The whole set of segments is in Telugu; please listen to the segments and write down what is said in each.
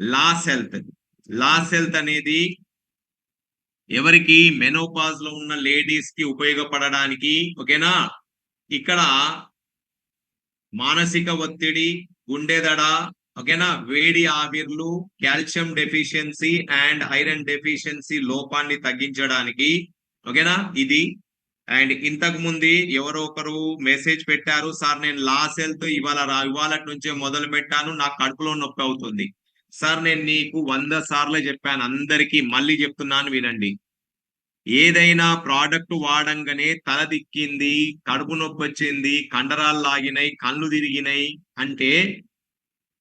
Loss health. లాస్ హెల్త్ అనేది ఎవరికి మెనోపాజ్ లో ఉన్న లేడీస్ కి ఉపయోగపడడానికి, ఓకేనా. ఇక్కడ మానసిక ఒత్తిడి, గుండెదడ, ఓకేనా, వేడి ఆవిర్లు, calcium deficiency and iron deficiency లోపాన్ని తగ్గించడానికి, ఓకేనా ఇది. అండ్ ఇంతకు ముందు ఎవరో ఒకరు మెసేజ్ పెట్టారు, సార్ నేను లాస్ హెల్త్ ఇవాళ నుంచే మొదలు పెట్టాను, నాకు కడుపులో నొప్పి అవుతుంది. సార్ నేను నీకు 100 సార్లు చెప్పాను, అందరికీ మళ్ళీ చెప్తున్నాను వినండి. ఏదైనా ప్రోడక్ట్ వాడంగానే తల దిక్కింది, కడుపు నొప్పి వచ్చింది, కండరాలు లాగినాయి, కళ్ళు తిరిగినాయి అంటే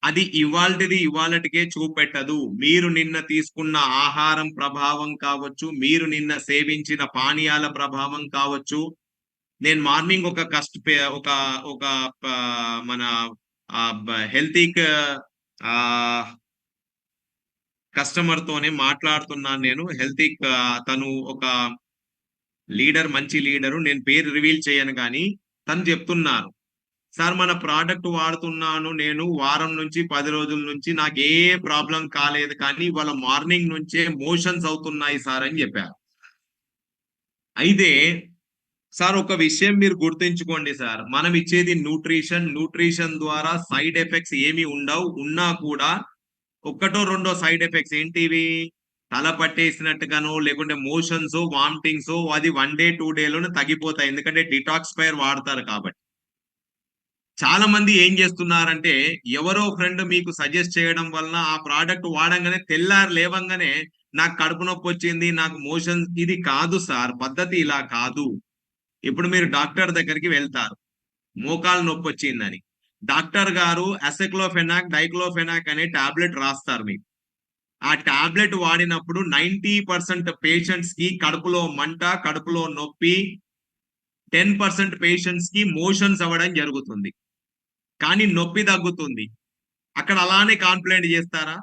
అది ఇవాళటికే చూపెట్టదు. మీరు నిన్న తీసుకున్న ఆహారం ప్రభావం కావచ్చు, మీరు నిన్న సేవించిన పానీయాల ప్రభావం కావచ్చు. నేను మార్నింగ్ ఒక ఒక ఒక మన హెల్తీ కస్టమర్ తోనే మాట్లాడుతున్నాను. నేను హెల్తీ, తను ఒక లీడర్, మంచి లీడరు, నేను పేరు రివీల్ చేయను కానీ తను చెప్తున్నారు, సార్ మన ప్రోడక్ట్ వాడుతున్నాను నేను వారం నుంచి 10 రోజుల నుంచి నాకు ఏ ప్రాబ్లం కాలేదు, కానీ ఇవాళ మార్నింగ్ నుంచే మోషన్స్ అవుతున్నాయి సార్ అని చెప్పారు. అయితే సార్ ఒక విషయం మీరు గుర్తుంచుకోండి సార్, మనం ఇచ్చేది న్యూట్రిషన్ ద్వారా సైడ్ ఎఫెక్ట్స్ ఏమి ఉండవు. ఉన్నా కూడా ఒక్కటో రెండో సైడ్ ఎఫెక్ట్స్ ఏంటివి, తల పట్టేసినట్టుగానో లేకుంటే మోషన్స్, వామిటింగ్స్, అది 1 డే 2 డేలోనే తగ్గిపోతాయి, ఎందుకంటే డిటాక్స్ ఫైర్ వాడతారు కాబట్టి. చాలా మంది ఏం చేస్తున్నారంటే, ఎవరో ఫ్రెండ్ మీకు సజెస్ట్ చేయడం వలన ఆ ప్రోడక్ట్ వాడంగానే తెల్లారి లేవంగానే నాకు కడుపు నొప్పి వచ్చింది, నాకు మోషన్, ఇది కాదు సార్, పద్ధతి ఇలా కాదు. ఇప్పుడు మీరు డాక్టర్ దగ్గరికి వెళ్తారు, మోకాలు నొప్పి వచ్చిందని. డాక్టర్ గారు అసెక్లోఫెనాక్, డైక్లోఫెనాక్ అనే టాబ్లెట్ రాస్తారు మీకు. ఆ టాబ్లెట్ వాడినప్పుడు 90% పేషెంట్స్ కి కడుపులో మంట, కడుపులో నొప్పి, 10% పేషెంట్స్ కి మోషన్స్ అవ్వడం జరుగుతుంది, కానీ నొప్పి తగ్గుతుంది. అక్కడ అలానే కాంప్లైంట్ చేస్తారా?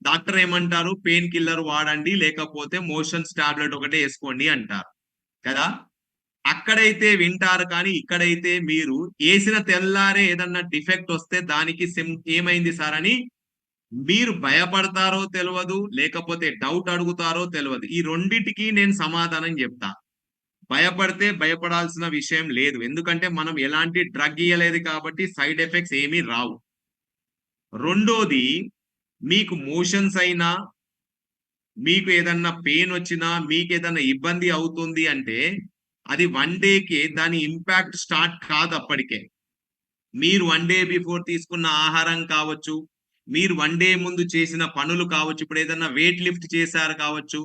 డాక్టర్ ఏమంటారు, పెయిన్ కిల్లర్ వాడండి, లేకపోతే మోషన్స్ టాబ్లెట్ ఒకటే వేసుకోండి అంటారు కదా. అక్కడైతే వింటారు, కానీ ఇక్కడైతే మీరు వేసిన తెల్లారే ఏదన్నా డిఫెక్ట్ వస్తే దానికి ఏమైంది సార్ అని మీరు భయపడతారో తెలియదు, లేకపోతే డౌట్ అడుగుతారో తెలియదు. ఈ రెండిటికి నేను సమాధానం చెప్తా. భయపడితే భయపడాల్సిన విషయం లేదు, ఎందుకంటే మనం ఎలాంటి డ్రగ్ ఇయ్యలేదు కాబట్టి సైడ్ ఎఫెక్ట్స్ ఏమీ రావు. రెండోది, మీకు మోషన్స్ అయినా, మీకు ఏదన్నా పెయిన్ వచ్చినా, మీకు ఏదన్నా ఇబ్బంది అవుతుంది అంటే అది 1 డేకి దాని ఇంపాక్ట్ స్టార్ట్ కాదు. అప్పటికే మీరు 1 డే బిఫోర్ తీసుకున్న ఆహారం కావచ్చు, మీరు 1 డే ముందు చేసిన పనులు కావచ్చు, ఇప్పుడు ఏదన్నా వెయిట్ లిఫ్ట్ చేశారు కావచ్చు,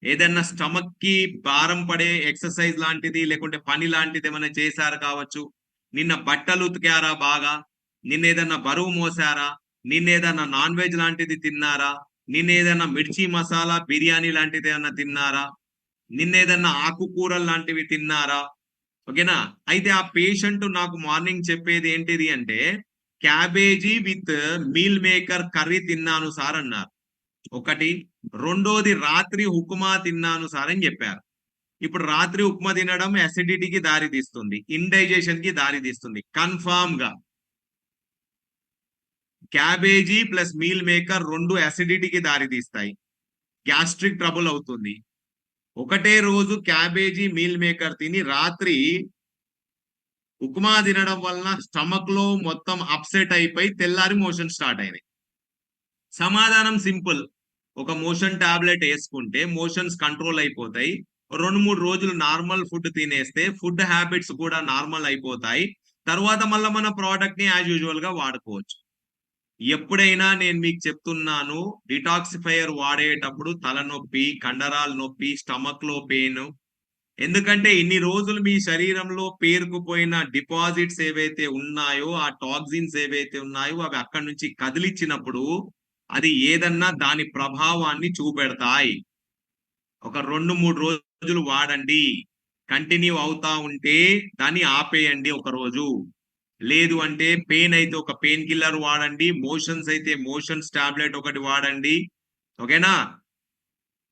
ఏదన్నా స్టమక్ కి భారం పడే ఎక్సర్సైజ్ లాంటిది లేకుంటే పని లాంటిది ఏమైనా చేశారు కావచ్చు, నిన్న బట్టలు ఉతికారా బాగా, నిన్న ఏదన్నా బరువు మోసారా, నిన్న ఏదన్నా నాన్ వెజ్ లాంటిది తిన్నారా, నిన్న ఏదన్నా మిర్చి మసాలా బిర్యానీ లాంటిది ఏదన్నా తిన్నారా, నిన్న ఏదన్నా ఆకుకూరలు లాంటివి తిన్నారా, ఓకేనా. అయితే ఆ పేషెంట్ నాకు మార్నింగ్ చెప్పేది ఏంటిది అంటే, cabbage with meal maker curry తిన్నాను సార్ అన్నారు ఒకటి. రెండోది, రాత్రి ఉప్మా తిన్నాను సార్ అని చెప్పారు. ఇప్పుడు రాత్రి ఉప్మా తినడం అసిడిటీకి దారి తీస్తుంది, ఇండైజెషన్ కి దారి తీస్తుంది. కన్ఫామ్ గా క్యాబేజీ ప్లస్ మీల్ మేకర్ రెండు అసిడిటీకి దారి తీస్తాయి, గ్యాస్ట్రిక్ ట్రబుల్ అవుతుంది. ఒకటే రోజు క్యాబేజీ మీల్ మేకర్ తిని రాత్రి ఉప్మా తినడం వలన స్టమక్ లో మొత్తం అప్సెట్ అయిపోయి తెల్లారి మోషన్ స్టార్ట్ అయినాయి. సమాధానం సింపుల్, ఒక మోషన్ టాబ్లెట్ వేసుకుంటే మోషన్స్ కంట్రోల్ అయిపోతాయి. 2-3 రోజులు నార్మల్ ఫుడ్ తినేస్తే ఫుడ్ హ్యాబిట్స్ కూడా నార్మల్ అయిపోతాయి. తర్వాత మళ్ళీ మన ప్రోడక్ట్ ని యాజ్ యూజువల్ గా వాడుకోవచ్చు. ఎప్పుడైనా నేను మీకు చెప్తున్నాను, డిటాక్సిఫైయర్ వాడేటప్పుడు తలనొప్పి, కండరాల నొప్పి, స్టమక్ లో పెయిన్, ఎందుకంటే ఇన్ని రోజులు మీ శరీరంలో పేరుకుపోయిన డిపాజిట్స్ ఏవైతే ఉన్నాయో, ఆ టాక్సిన్స్ ఏవైతే ఉన్నాయో అవి అక్కడి నుంచి కదిలిచ్చినప్పుడు అది ఏదన్నా దాని ప్రభావాన్ని చూపెడతాయి. ఒక 2-3 రోజులు వాడండి, కంటిన్యూ అవుతా ఉంటే దాన్ని ఆపేయండి ఒక రోజు. లేదు అంటే పెయిన్ అయితే ఒక పెయిన్ కిల్లర్ వాడండి, మోషన్స్ అయితే మోషన్స్ టాబ్లెట్ ఒకటి వాడండి, ఓకేనా.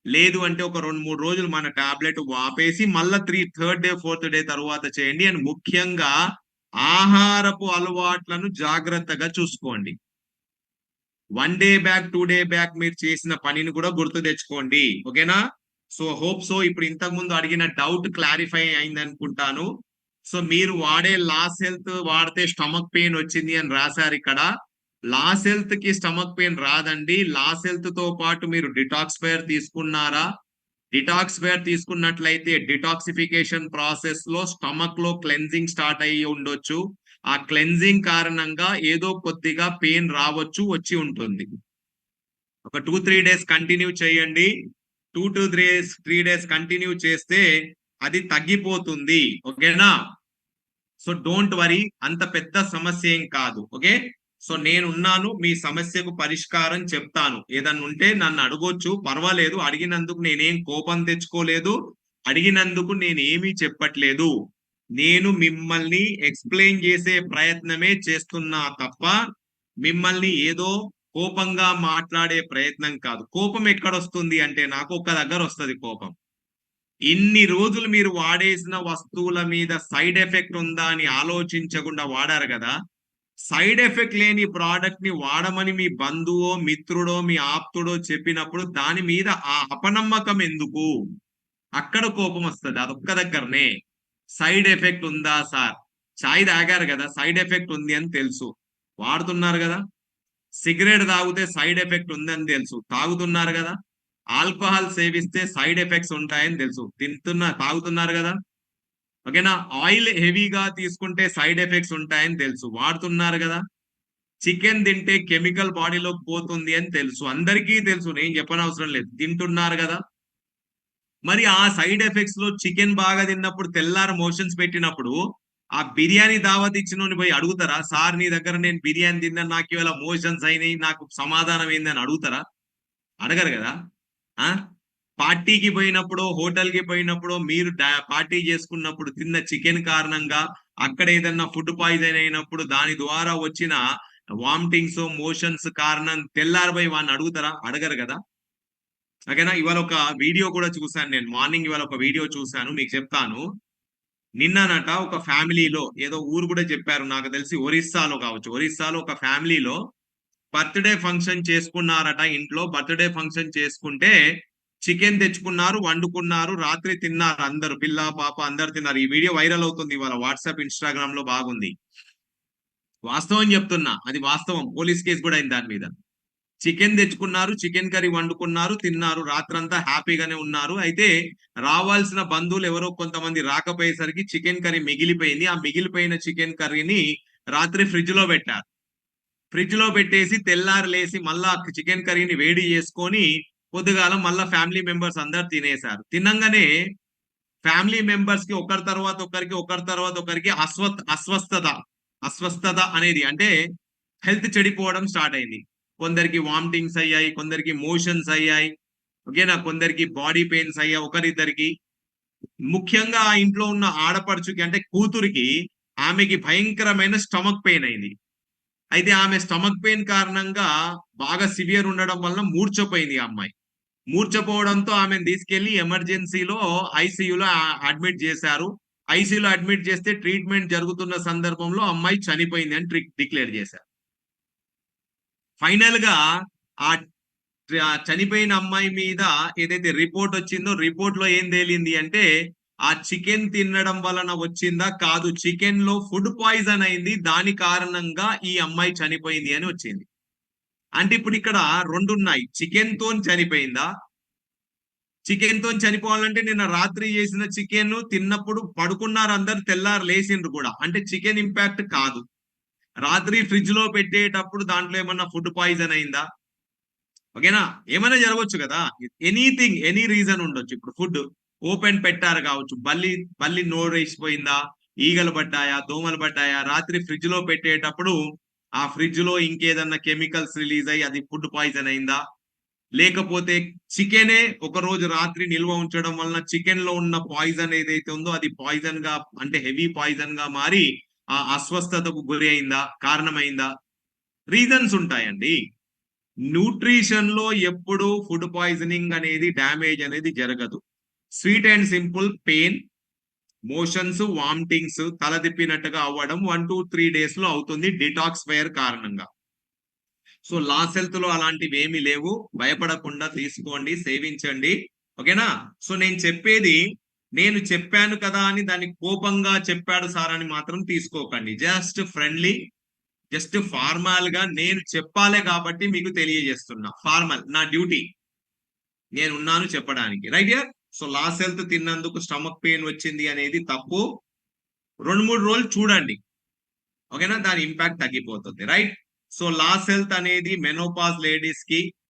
లేదు అంటే ఒక 2-3 రోజులు మన టాబ్లెట్ ఆపేసి మళ్ళా థర్డ్ డే 4th డే తర్వాత చేయండి. అని ముఖ్యంగా ఆహారపు అలవాట్లను జాగ్రత్తగా చూసుకోండి. 1 డే బ్యాక్ 2 డే బ్యాక్ మీరు చేసిన పనిని కూడా గుర్తు తెచ్చుకోండి. ఓకేనా? సో హోప్ సో ఇప్పుడు ఇంతకు ముందు అడిగిన డౌట్ క్లారిఫై అయింది అనుకుంటాను. సో మీరు వాడే లాస్ హెల్త్ వాడితే స్టమక్ పెయిన్ వచ్చింది అని రాశారు ఇక్కడ. లాస్ హెల్త్ కి స్టమక్ పెయిన్ రాదండి. లాస్ హెల్త్ తో పాటు మీరు డిటాక్స్ ఫైర్ తీసుకున్నారా? డిటాక్స్ ఫైర్ తీసుకున్నట్లయితే డిటాక్సిఫికేషన్ ప్రాసెస్ లో స్టమక్ లో క్లెన్జింగ్ స్టార్ట్ అయ్యి ఉండొచ్చు. ఆ క్లెన్జింగ్ కారణంగా ఏదో కొద్దిగా పెయిన్ రావచ్చు, వచ్చి ఉంటుంది. ఒక 2-3 డేస్ కంటిన్యూ చేయండి. 2-3 డేస్ కంటిన్యూ చేస్తే అది తగ్గిపోతుంది. ఓకేనా? సో డోంట్ వరీ, అంత పెద్ద సమస్య ఏం కాదు. ఓకే, సో నేనున్నాను, మీ సమస్యకు పరిష్కారం చెప్తాను. ఏదన్నా ఉంటే నన్ను అడగొచ్చు, పర్వాలేదు. అడిగినందుకు నేనేం కోపం తెచ్చుకోలేదు, అడిగినందుకు నేనేమీ చెప్పట్లేదు. నేను మిమ్మల్ని ఎక్స్ప్లెయిన్ చేసే ప్రయత్నమే చేస్తున్నా తప్ప మిమ్మల్ని ఏదో కోపంగా మాట్లాడే ప్రయత్నం కాదు. కోపం ఎక్కడొస్తుంది అంటే నాకు ఒక దగ్గర వస్తుంది కోపం. ఇన్ని రోజులు మీరు వాడేసిన వస్తువుల మీద సైడ్ ఎఫెక్ట్ ఉందా అని ఆలోచించకుండా వాడారు కదా. సైడ్ ఎఫెక్ట్ లేని ప్రోడక్ట్ ని వాడమని మీ బంధువో మిత్రుడో మీ ఆప్తుడో చెప్పినప్పుడు దాని మీద ఆ అపనమ్మకం ఎందుకు? అక్కడ కోపం వస్తుంది, అదొక్క దగ్గరనే. సైడ్ ఎఫెక్ట్ ఉందా సార్? చాయ్ తాగారు కదా, సైడ్ ఎఫెక్ట్ ఉంది అని తెలుసు, వాడుతున్నారు కదా. సిగరెట్ తాగితే సైడ్ ఎఫెక్ట్ ఉందని తెలుసు, తాగుతున్నారు కదా. ఆల్కహాల్ సేవిస్తే సైడ్ ఎఫెక్ట్స్ ఉంటాయని తెలుసు, తాగుతున్నారు కదా. ఓకేనా? ఆయిల్ హెవీగా తీసుకుంటే సైడ్ ఎఫెక్ట్స్ ఉంటాయని తెలుసు, వాడుతున్నారు కదా. చికెన్ తింటే కెమికల్ బాడీలోకి పోతుంది అని తెలుసు, అందరికీ తెలుసు, నేను చెప్పనవసరం లేదు, తింటున్నారు కదా. మరి ఆ సైడ్ ఎఫెక్ట్స్ లో చికెన్ బాగా తిన్నప్పుడు తెల్లారు మోషన్స్ పెట్టినప్పుడు ఆ బిర్యానీ దావత్ ఇచ్చిన పోయి అడుగుతారా, సార్ నీ దగ్గర నేను బిర్యానీ తిన్నా నాకు ఇవాళ మోషన్స్ అయినాయి, నాకు సమాధానం ఏంది అని అడుగుతారా? అడగరు కదా. ఆ పార్టీకి పోయినప్పుడు, హోటల్ కి పోయినప్పుడు, మీరు పార్టీ చేసుకున్నప్పుడు తిన్న చికెన్ కారణంగా అక్కడ ఏదన్నా ఫుడ్ పాయిజన్ అయినప్పుడు దాని ద్వారా వచ్చిన వామిటింగ్స్ మోషన్స్ కారణం తెల్లారిపోయి వాడిని అడుగుతారా? అడగరు కదా. ఓకేనా? ఇవాళ ఒక వీడియో కూడా చూశాను నేను, మార్నింగ్ ఇవాళ ఒక వీడియో చూశాను, మీకు చెప్తాను. నిన్ననట ఒక ఫ్యామిలీలో, ఏదో ఊరు కూడా చెప్పారు నాకు తెలిసి ఒరిస్సాలో కావచ్చు, ఒరిస్సాలో ఒక ఫ్యామిలీలో బర్త్డే ఫంక్షన్ చేసుకున్నారట. ఇంట్లో బర్త్డే ఫంక్షన్ చేసుకుంటే చికెన్ తెచ్చుకున్నారు, వండుకున్నారు, రాత్రి తిన్నారు అందరు, పిల్ల పాప అందరు తిన్నారు. ఈ వీడియో వైరల్ అవుతుంది ఇవాళ వాట్సాప్ ఇన్స్టాగ్రామ్ లో బాగుంది. వాస్తవం చెప్తున్నా, అది వాస్తవం, పోలీస్ కేసు కూడా అయింది దాని మీద. చికెన్ తెచ్చుకున్నారు, చికెన్ కర్రీ వండుకున్నారు, తిన్నారు, రాత్రంతా హ్యాపీగానే ఉన్నారు. అయితే రావాల్సిన బంధువులు ఎవరో కొంతమంది రాకపోయేసరికి చికెన్ కర్రీ మిగిలిపోయింది. ఆ మిగిలిపోయిన చికెన్ కర్రీని రాత్రి ఫ్రిడ్జ్ లో పెట్టారు. ఫ్రిడ్జ్ లో పెట్టేసి తెల్లారు లేసి మళ్ళా చికెన్ కర్రీని వేడి చేసుకొని పొద్దుగాల మళ్ళా ఫ్యామిలీ మెంబర్స్ అందరు తినేశారు. తినంగానే ఫ్యామిలీ మెంబర్స్ కి ఒకరి తర్వాత ఒకరికి, ఒకరి తర్వాత ఒకరికి అస్వస్థత అస్వస్థత అనేది అంటే హెల్త్ చెడిపోవడం స్టార్ట్ అయింది. కొందరికి వామిటింగ్స్ అయ్యాయి, కొందరికి మోషన్స్ అయ్యాయి. ఓకేనా? కొందరికి బాడీ పెయిన్స్ అయ్యాయి ఒకరిద్దరికి. ముఖ్యంగా ఆ ఇంట్లో ఉన్న ఆడపడుచుకి అంటే కూతురికి, ఆమెకి భయంకరమైన స్టమక్ పెయిన్ అయింది. అయితే ఆమె స్టమక్ పెయిన్ కారణంగా బాగా సివియర్ ఉండడం వల్ల మూర్ఛపోయింది ఆ అమ్మాయి. మూర్ఛపోవడంతో ఆమెను తీసుకెళ్లి ఎమర్జెన్సీలో ఐసీయూలో అడ్మిట్ చేశారు. ఐసీయూలో అడ్మిట్ చేస్తే ట్రీట్మెంట్ జరుగుతున్న సందర్భంలో అమ్మాయి చనిపోయింది అని డిక్లేర్ చేశారు. ఫైనల్ గా ఆ చనిపోయిన అమ్మాయి మీద ఏదైతే రిపోర్ట్ వచ్చిందో, రిపోర్ట్ లో ఏం తేలింది అంటే ఆ చికెన్ తినడం వలన వచ్చిందా, కాదు, చికెన్ లో ఫుడ్ పాయిజన్ అయింది, దాని కారణంగా ఈ అమ్మాయి చనిపోయింది అని వచ్చింది. అంటే ఇప్పుడు ఇక్కడ రెండు ఉన్నాయి, చికెన్ తో చనిపోయిందా, చికెన్ తో చనిపోవాలంటే నిన్న రాత్రి చేసిన చికెన్ తిన్నప్పుడు పడుకున్నారు అందరు, తెల్లారు లేచిండ్రు కూడా, అంటే చికెన్ ఇంపాక్ట్ కాదు. రాత్రి ఫ్రిడ్జ్ లో పెట్టేటప్పుడు దాంట్లో ఏమన్నా ఫుడ్ పాయిజన్ అయిందా? ఓకేనా? ఏమైనా జరగవచ్చు కదా, ఎనీథింగ్, ఎనీ రీజన్ ఉండొచ్చు. ఇప్పుడు ఫుడ్ ఓపెన్ పెట్టారు కావచ్చు, బల్లి బల్లి నోరేసిపోయిందా, ఈగలు పడ్డాయా, దోమలు పడ్డాయా, రాత్రి ఫ్రిడ్జ్ లో పెట్టేటప్పుడు ఆ ఫ్రిడ్జ్ లో ఇంకేదన్నా కెమికల్స్ రిలీజ్ అయ్యి అది ఫుడ్ పాయిజన్ అయిందా, లేకపోతే చికెనే ఒక రోజు రాత్రి నిల్వ ఉంచడం వలన చికెన్ లో ఉన్న పాయిజన్ ఏదైతే ఉందో అది పాయిజన్ గా, అంటే హెవీ పాయిజన్ గా మారి ఆ అస్వస్థతకు గురి అయిందా, కారణమైందా? రీజన్స్ ఉంటాయండి. న్యూట్రిషన్ లో ఎప్పుడు ఫుడ్ పాయిజనింగ్ అనేది, డ్యామేజ్ అనేది జరగదు. Sweet and simple pain, motions, vomitings, తల తిప్పినట్టుగా అవ్వడం 1-3 డేస్ లో అవుతుంది డిటాక్స్ ఫైర్ కారణంగా. సో లాస్ హెల్త్ లో అలాంటివి ఏమీ లేవు, భయపడకుండా తీసుకోండి, సేవించండి. ఓకేనా? సో నేను చెప్పేది, నేను చెప్పాను కదా అని దాన్ని కోపంగా చెప్పాడు సార్ అని మాత్రం తీసుకోకండి. జస్ట్ ఫ్రెండ్లీ, జస్ట్ ఫార్మల్ గా నేను చెప్పాలే కాబట్టి మీకు తెలియజేస్తున్నా. ఫార్మల్, నా డ్యూటీ, నేను ఉన్నాను చెప్పడానికి. Right year. So loss health తిన్నందుకు స్టమక్ పెయిన్ వచ్చింది అనేది తప్పు. 2-3 రోజులు చూడండి. ఓకేనా? దాని ఇంపాక్ట్ తగ్గిపోతుంది. రైట్. సో లాస్ హెల్త్ అనేది మెనోపాజ్ లేడీస్ కి